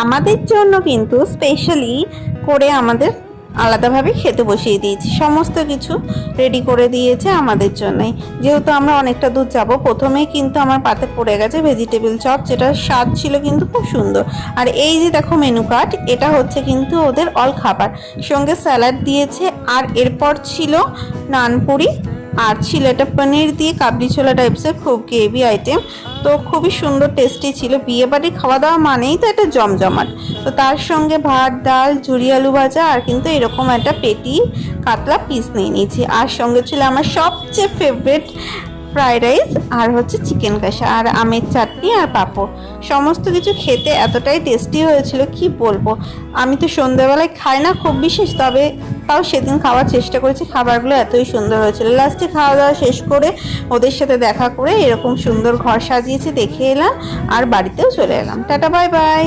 আমাদের জন্য কিন্তু স্পেশালি করে আমাদের আলাদাভাবে খেতে বসিয়ে দিয়েছি, সমস্ত কিছু রেডি করে দিয়েছে আমাদের জন্যই। যেহেতু আমরা অনেকটা দূর যাব, প্রথমেই কিন্তু আমার পাতে পড়ে গেছে ভেজিটেবল চপ, যেটা স্বাদ ছিল কিন্তু খুব সুন্দর। আর এই যে দেখো মেনু কার্ড, এটা হচ্ছে কিন্তু ওদের অল খাবার, সঙ্গে স্যালাড দিয়েছে। আর এরপর ছিল নানপুরি, আর ছিল এটা পনির দিয়ে কাবলি ছোলা টাইপসের, খুব গ্রেভি আইটেম। তো খুবই সুন্দর টেস্টি ছিল। বিয়েবাড়ির খাওয়া দাওয়া মানেই তো এটা জমজমাট। তো তার সঙ্গে ভাত, ডাল, ঝুরি আলু ভাজা, আর কিন্তু এরকম একটা পেটি কাতলা পিস নিয়ে নিয়েছি। আর সঙ্গে ছিল আমার সবচেয়ে ফেভারিট ফ্রাইড রাইস, আর হচ্ছে চিকেন কষা, আর আমের চাটনি, আর পাঁপড়। সমস্ত কিছু খেতে এতটাই টেস্টি হয়েছিল কি বলবো। আমি তো সন্ধ্যাবেলায় খাই না খুব বিশেষ, তবে তাও সেদিন খাওয়ার চেষ্টা করেছি। খাবারগুলো এতই সুন্দর হয়েছিল। লাস্টে খাওয়া দাওয়া শেষ করে ওদের সাথে দেখা করে এরকম সুন্দর ঘর সাজিয়েছে দেখে এলাম, আর বাড়িতেও চলে এলাম। Tata, bye bye.